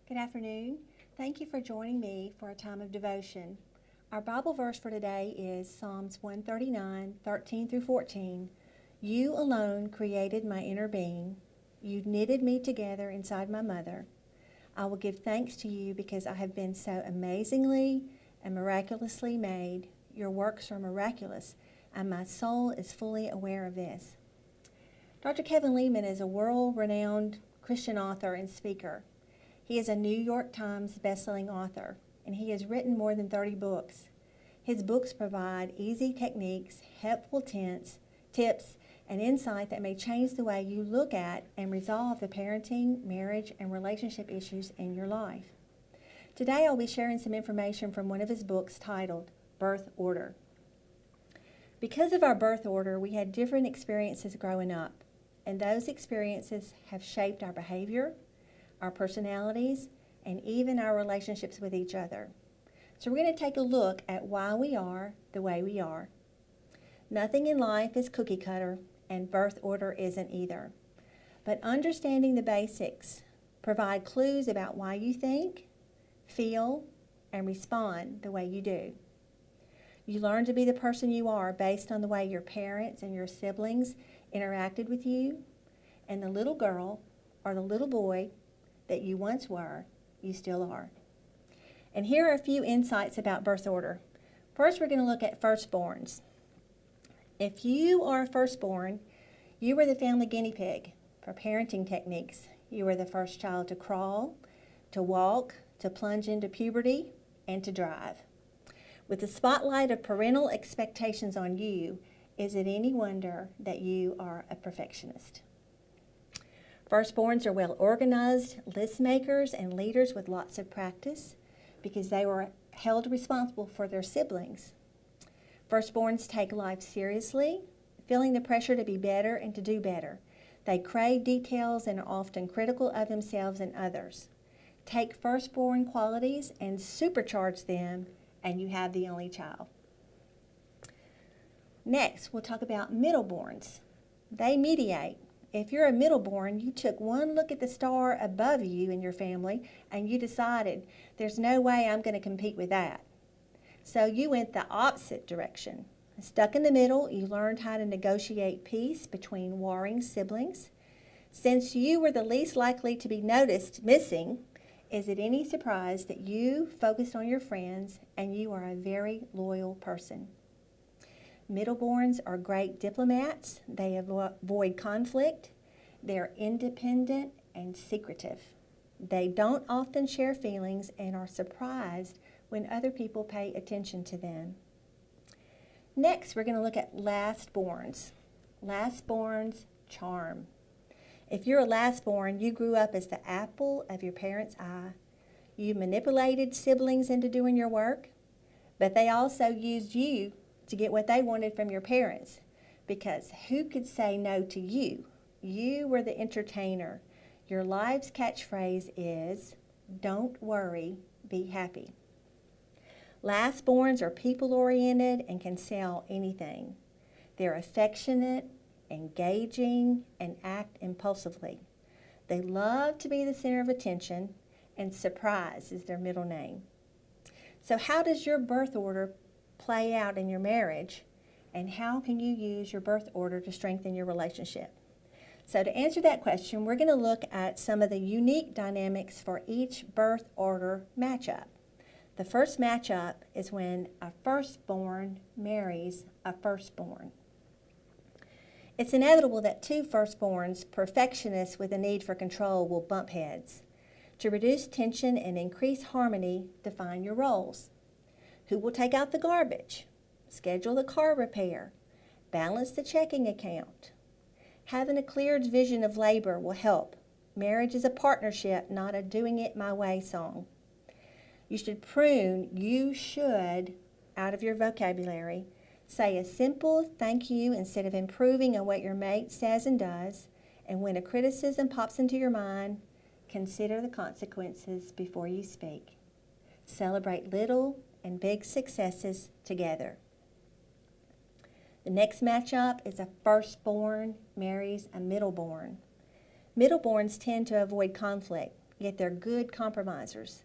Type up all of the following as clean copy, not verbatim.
Good afternoon. Thank you for joining me for a time of devotion. Our Bible verse for today is Psalms 139, 13 through 14. You alone created my inner being. You knitted me together inside my mother. I will give thanks to you because I have been so amazingly and miraculously made. Your works are miraculous, and my soul is fully aware of this. Dr. Kevin Leman is a world-renowned Christian author and speaker. He is a New York Times bestselling author, and he has written more than 30 books. His books provide easy techniques, helpful tips, and insight that may change the way you look at and resolve the parenting, marriage, and relationship issues in your life. Today I'll be sharing some information from one of his books titled Birth Order. Because of our birth order, we had different experiences growing up, and those experiences have shaped our behavior, our personalities, and even our relationships with each other. So we're going to take a look at why we are the way we are. Nothing in life is cookie cutter, and birth order isn't either. But understanding the basics provide clues about why you think, feel, and respond the way you do. You learn to be the person you are based on the way your parents and your siblings interacted with you, and the little girl or the little boy that you once were, you still are. And here are a few insights about birth order. First, we're going to look at firstborns. If you are a firstborn, you were the family guinea pig for parenting techniques. You were the first child to crawl, to walk, to plunge into puberty, and to drive. With the spotlight of parental expectations on you, is it any wonder that you are a perfectionist? Firstborns are well organized, list makers, and leaders with lots of practice because they were held responsible for their siblings. Firstborns take life seriously, feeling the pressure to be better and to do better. They crave details and are often critical of themselves and others. Take firstborn qualities and supercharge them, and you have the only child. Next, we'll talk about middleborns. They mediate. If you're a middleborn, you took one look at the star above you in your family and you decided, there's no way I'm going to compete with that. So you went the opposite direction. Stuck in the middle, you learned how to negotiate peace between warring siblings. Since you were the least likely to be noticed missing, is it any surprise that you focused on your friends and you are a very loyal person? Middleborns are great diplomats. They avoid conflict. They're independent and secretive. They don't often share feelings and are surprised when other people pay attention to them. Next, we're going to look at lastborns. Lastborns charm. If you're a lastborn, you grew up as the apple of your parents' eye. You manipulated siblings into doing your work, but they also used you to get what they wanted from your parents, because who could say no to you? You were the entertainer. Your life's catchphrase is, don't worry, be happy. Lastborns are people-oriented and can sell anything. They're affectionate, engaging, and act impulsively. They love to be the center of attention, and surprise is their middle name. So how does your birth order play out in your marriage, and how can you use your birth order to strengthen your relationship? So to answer that question, we're going to look at some of the unique dynamics for each birth order matchup. The first matchup is when a firstborn marries a firstborn. It's inevitable that two firstborns, perfectionists with a need for control, will bump heads. To reduce tension and increase harmony, define your roles. Who will take out the garbage? Schedule the car repair? Balance the checking account? Having a clear vision of labor will help. Marriage is a partnership, not a doing it my way song. You should prune "you should" out of your vocabulary. Say a simple thank you instead of improving on what your mate says and does. And when a criticism pops into your mind, consider the consequences before you speak. Celebrate little and big successes together. The next matchup is a firstborn marries a middleborn. Middleborns tend to avoid conflict. yet they're good compromisers.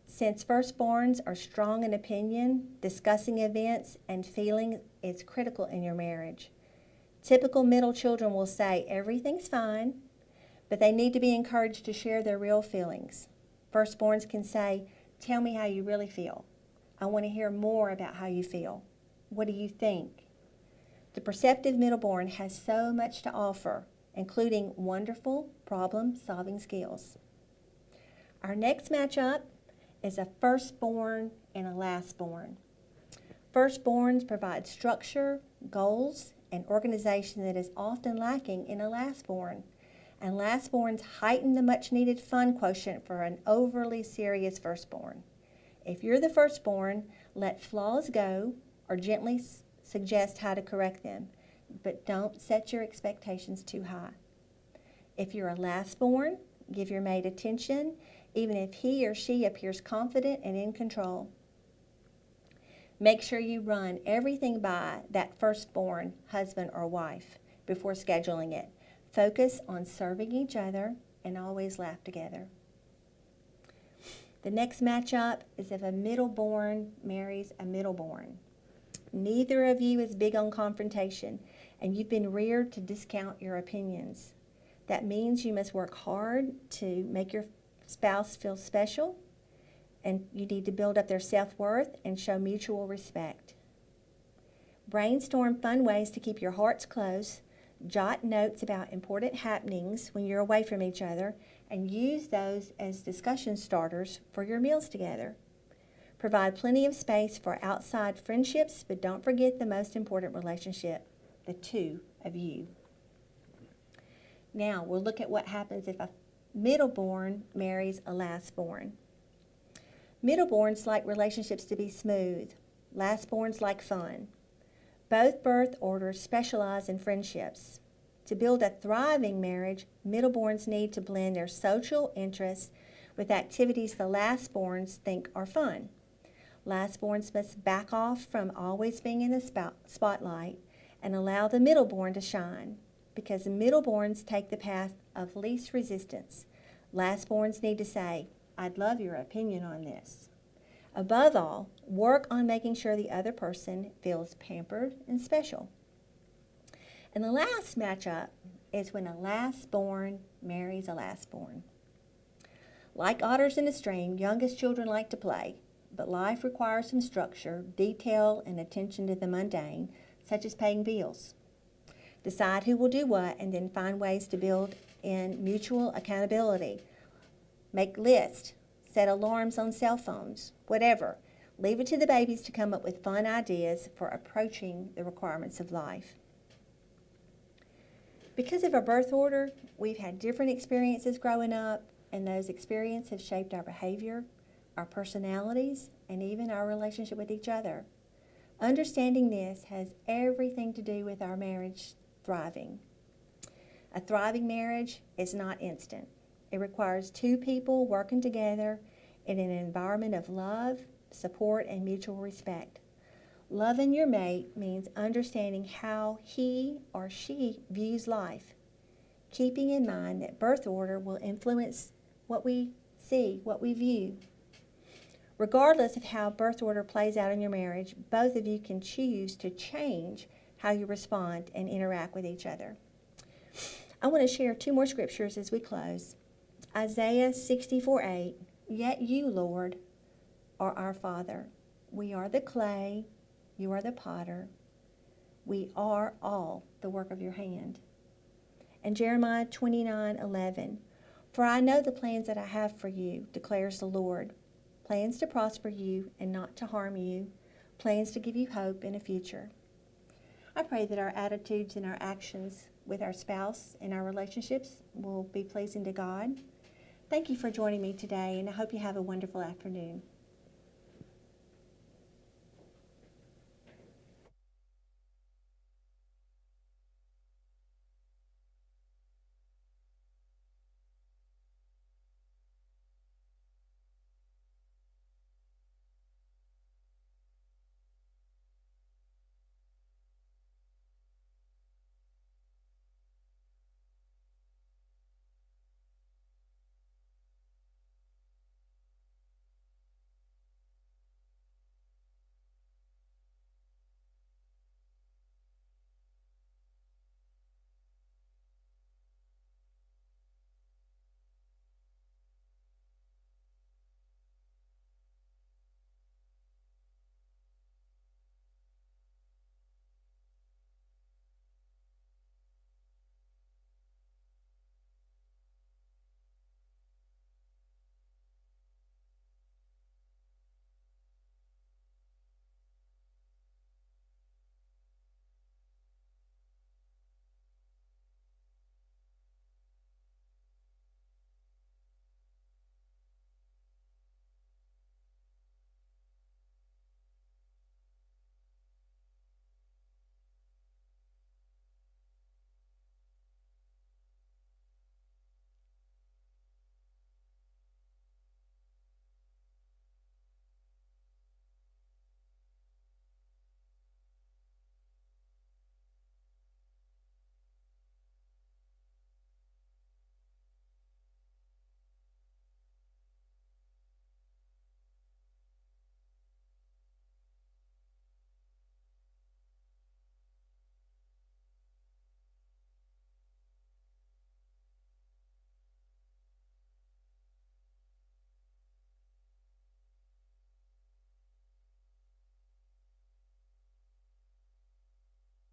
Since firstborns are strong in opinion, discussing events and feeling is critical in your marriage. Typical middle children will say everything's fine, but they need to be encouraged to share their real feelings. Firstborns can say, tell me how you really feel. I want to hear more about how you feel. What do you think? The perceptive middleborn has so much to offer, including wonderful problem-solving skills. Our next matchup is a firstborn and a lastborn. Firstborns provide structure, goals, and organization that is often lacking in a lastborn. And lastborns heighten the much-needed fun quotient for an overly serious firstborn. If you're the firstborn, let flaws go or gently suggest how to correct them, but don't set your expectations too high. If you're a lastborn, give your mate attention, even if he or she appears confident and in control. Make sure you run everything by that firstborn husband or wife before scheduling it. Focus on serving each other and always laugh together. The next matchup is if a middleborn marries a middleborn. Neither of you is big on confrontation, and you've been reared to discount your opinions. That means you must work hard to make your spouse feel special, and you need to build up their self-worth and show mutual respect. Brainstorm fun ways to keep your hearts close, jot notes about important happenings when you're away from each other, and use those as discussion starters for your meals together. Provide plenty of space for outside friendships, but don't forget the most important relationship, the two of you. Now, we'll look at what happens if a middleborn marries a lastborn. Middleborns like relationships to be smooth. Lastborns like fun. Both birth orders specialize in friendships. To build a thriving marriage, middleborns need to blend their social interests with activities the lastborns think are fun. Lastborns must back off from always being in the spotlight and allow the middleborn to shine, because the middleborns take the path of least resistance. Lastborns need to say, I'd love your opinion on this. Above all, work on making sure the other person feels pampered and special. And the last matchup is when a lastborn marries a lastborn. Like otters in a stream, youngest children like to play, but life requires some structure, detail, and attention to the mundane, such as paying bills. Decide who will do what, and then find ways to build in mutual accountability. Make lists, set alarms on cell phones, whatever. Leave it to the babies to come up with fun ideas for approaching the requirements of life. Because of our birth order, we've had different experiences growing up, and those experiences have shaped our behavior, our personalities, and even our relationship with each other. Understanding this has everything to do with our marriage thriving. A thriving marriage is not instant. It requires two people working together in an environment of love, support, and mutual respect. Loving your mate means understanding how he or she views life, keeping in mind that birth order will influence what we see, what we view. Regardless of how birth order plays out in your marriage, both of you can choose to change how you respond and interact with each other. I want to share two more scriptures as we close. Isaiah 64:8, Yet you, Lord, are our Father. We are the clay, you are the potter. We are all the work of your hand. And Jeremiah 29:11, For I know the plans that I have for you, declares the Lord. Plans to prosper you and not to harm you. Plans to give you hope in a future. I pray that our attitudes and our actions with our spouse and our relationships will be pleasing to God. Thank you for joining me today, and I hope you have a wonderful afternoon.